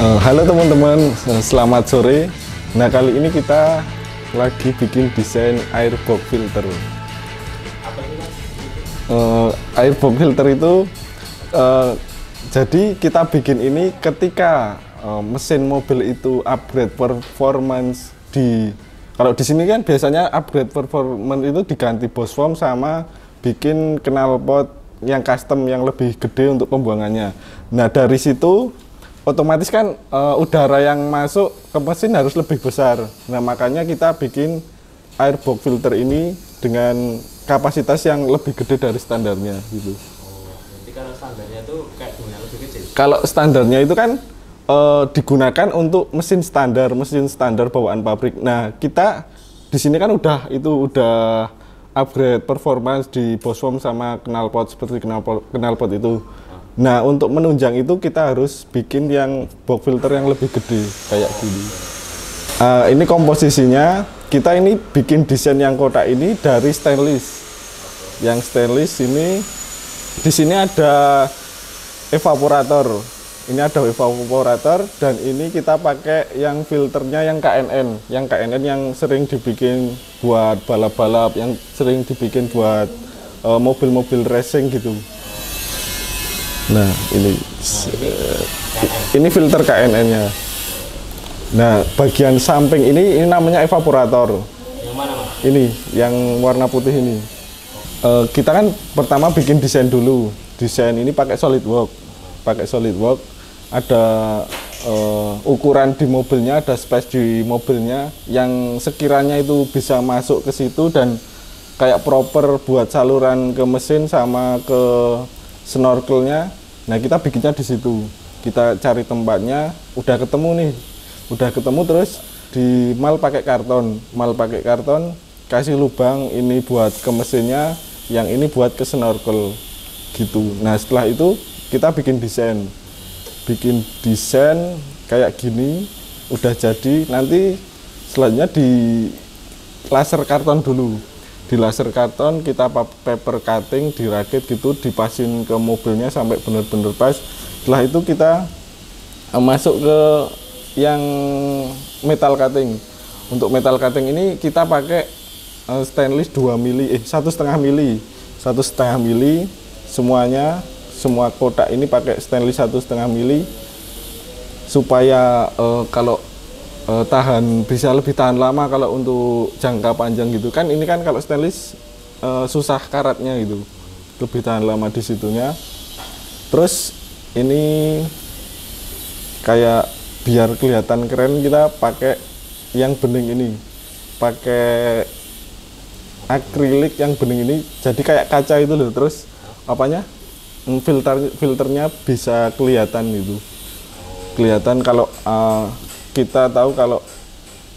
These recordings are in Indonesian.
Halo teman-teman, selamat sore. Nah, kali ini kita lagi bikin desain airbox filter. Apa sih Mas? Airbox filter itu jadi kita bikin ini ketika mesin mobil itu upgrade performance kalau di sini kan biasanya upgrade performance itu diganti Bosch form sama bikin knalpot yang custom yang lebih gede untuk pembuangannya. Nah, dari situ otomatis kan udara yang masuk ke mesin harus lebih besar. Nah, makanya kita bikin airbox filter ini dengan kapasitas yang lebih gede dari standarnya gitu. Oh, nanti kalau standarnya itu kayak gimana, lebih kecil? Kalau standarnya itu kan digunakan untuk mesin standar bawaan pabrik. Nah, kita di sini kan udah upgrade performance di Bosch form sama knalpot seperti knalpot itu. Nah, untuk menunjang itu kita harus bikin yang box filter yang lebih gede kayak gini. Ini komposisinya, kita ini bikin desain yang kotak ini dari stainless. Yang stainless ini, di sini ada evaporator. Ini ada evaporator dan ini kita pakai yang filternya yang KNN. Yang KNN yang sering dibikin buat balap-balap, yang sering dibikin buat mobil-mobil racing gitu. Nah, ini filter KNN-nya. Nah, bagian samping ini namanya evaporator. Yang mana Mas? Ini yang warna putih ini. Kita kan pertama bikin desain dulu. Desain ini pakai SolidWorks. Ada ukuran di mobilnya, ada space di mobilnya yang sekiranya itu bisa masuk ke situ dan kayak proper buat saluran ke mesin sama ke snorkelnya. Nah, kita bikinnya di situ. Kita cari tempatnya, udah ketemu terus di mal pakai karton, kasih lubang ini buat ke mesinnya, yang ini buat ke snorkel gitu. Nah, setelah itu kita bikin desain kayak gini, udah jadi. Nanti selanjutnya di laser karton dulu. Di laser karton kita paper cutting, dirakit gitu, dipasin ke mobilnya sampai benar-benar pas. Setelah itu kita masuk ke yang metal cutting. Untuk metal cutting ini kita pakai stainless 2 mili, 1,5 mili semuanya. Semua kotak ini pakai stainless 1,5 mili supaya kalau bisa lebih tahan lama kalau untuk jangka panjang gitu kan. Ini kan kalau stainless susah karatnya gitu, lebih tahan lama di situnya. Terus ini kayak biar kelihatan keren kita pakai yang bening ini, pakai akrilik yang bening ini, jadi kayak kaca itu loh. Terus apanya, filternya bisa kelihatan gitu, kelihatan kalau kita tahu kalau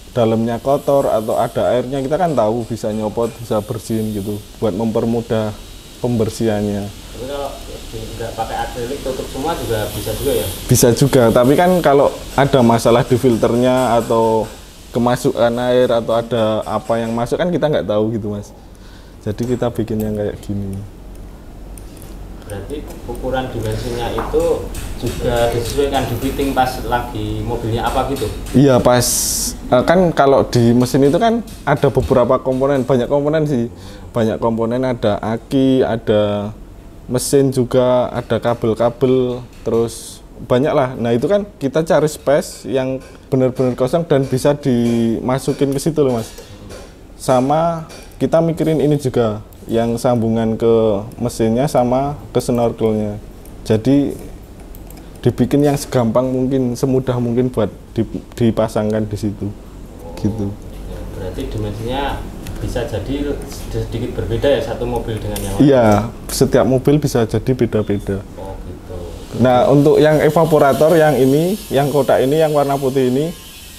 dalamnya kotor atau ada airnya, kita kan tahu, bisa nyopot, bisa bersihin gitu, buat mempermudah pembersihannya. Tapi kalau nggak pakai akrilik tutup semua juga bisa juga ya? Bisa juga, tapi kan kalau ada masalah di filternya atau kemasukan air atau ada apa yang masuk kan kita nggak tahu gitu Mas. Jadi kita bikin yang kayak gini. Berarti ukuran dimensinya itu juga disesuaikan di fitting pas lagi mobilnya apa gitu? Iya, pas kan kalau di mesin itu kan ada beberapa komponen, banyak komponen sih. Banyak komponen, ada aki, ada mesin juga, ada kabel-kabel, terus banyak lah. Nah, itu kan kita cari space yang benar-benar kosong dan bisa dimasukin ke situ loh Mas. Sama kita mikirin ini juga, yang sambungan ke mesinnya sama ke snorkelnya. Jadi dibikin yang segampang mungkin, semudah mungkin buat dipasangkan di situ. Gitu. Ya, berarti dimensinya bisa jadi sedikit berbeda ya, satu mobil dengan yang lain? Iya, setiap mobil bisa jadi beda-beda. Oh gitu. Nah, untuk yang evaporator yang ini, yang kotak ini, yang warna putih ini,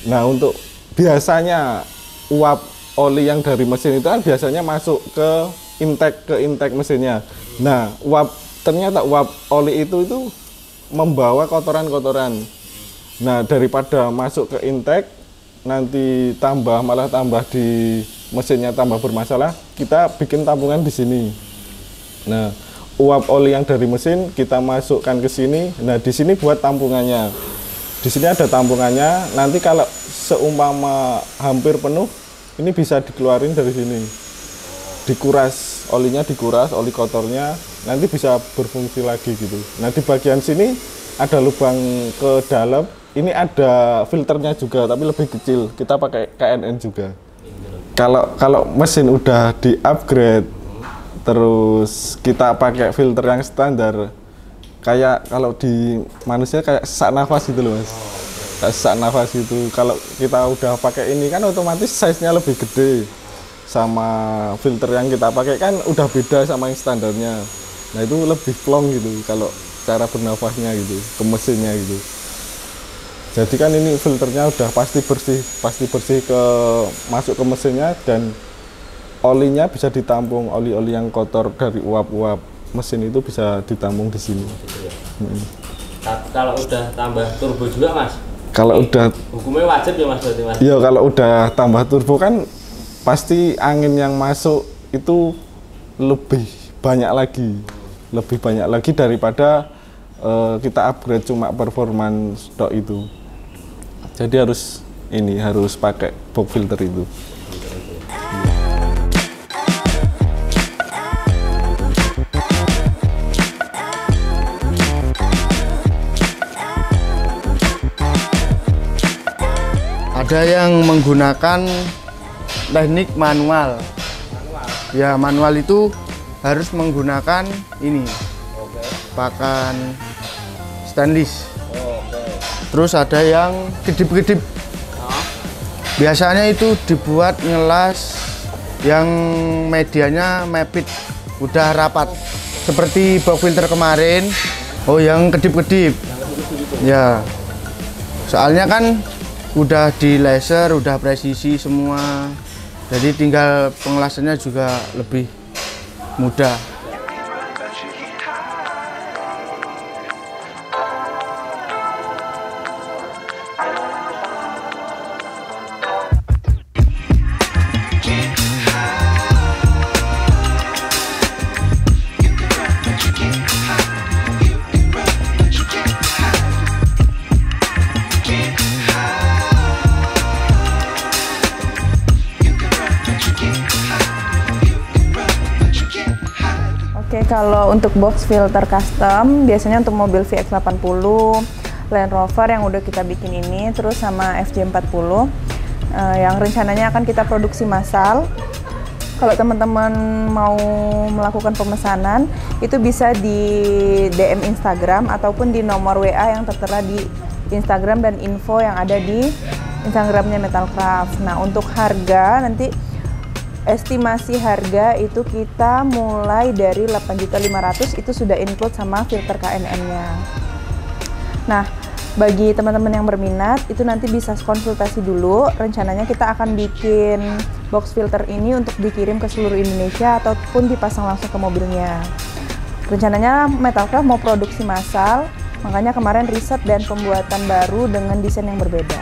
nah untuk biasanya uap oli yang dari mesin itu kan biasanya masuk ke intake mesinnya. Nah, ternyata uap oli itu membawa kotoran-kotoran. Nah, daripada masuk ke intake nanti malah tambah di mesinnya tambah bermasalah, kita bikin tampungan di sini. Nah, uap oli yang dari mesin kita masukkan ke sini. Nah, di sini buat tampungannya. Di sini ada tampungannya. Nanti kalau seumpama hampir penuh, ini bisa dikeluarin dari sini. Dikuras, olinya dikuras, oli kotornya nanti bisa berfungsi lagi gitu. Nah, di bagian sini ada lubang ke dalam. Ini ada filternya juga, tapi lebih kecil. Kita pakai KNN juga. Kalau mesin udah di-upgrade, terus kita pakai filter yang standar, kayak kalau di manusia kayak sesak nafas gitu loh Mas. Kayak sesak nafas itu. Kalau kita udah pakai ini kan otomatis size-nya lebih gede. Sama filter yang kita pakai kan udah beda sama yang standarnya. Nah itu lebih plong gitu kalau cara bernafasnya gitu, ke mesinnya gitu. Jadi kan ini filternya udah pasti bersih ke masuk ke mesinnya, dan olinya bisa ditampung, oli-oli yang kotor dari uap-uap mesin itu bisa ditampung di sini. Gitu ya. Kalau udah tambah turbo juga Mas? Kalau udah hukumnya wajib ya Mas berarti Mas? Iya, kalau udah tambah turbo kan pasti angin yang masuk itu lebih banyak lagi daripada kita upgrade cuma performance tok itu. Jadi harus pakai box filter itu. Ada yang menggunakan teknik manual. Ya, manual itu harus menggunakan ini. Pakan stainless. Terus ada yang kedip-kedip. Biasanya itu dibuat ngelas yang medianya mepit, udah rapat. Seperti box filter kemarin. Oh, yang kedip-kedip. Ya. Soalnya kan udah di laser, udah presisi semua. Jadi tinggal pengelasannya juga lebih mudah. Oke, kalau untuk box filter custom, biasanya untuk mobil VX80, Land Rover yang udah kita bikin ini, terus sama FJ40, yang rencananya akan kita produksi massal. Kalau teman-teman mau melakukan pemesanan, itu bisa di DM Instagram ataupun di nomor WA yang tertera di Instagram dan info yang ada di Instagramnya Metalcraft. Nah, untuk harga nanti estimasi harga itu kita mulai dari 8.500.000, itu sudah include sama filter KNN-nya. Nah, bagi teman-teman yang berminat itu nanti bisa konsultasi dulu. Rencananya kita akan bikin box filter ini untuk dikirim ke seluruh Indonesia ataupun dipasang langsung ke mobilnya. Rencananya Metalcraft mau produksi massal, makanya kemarin riset dan pembuatan baru dengan desain yang berbeda.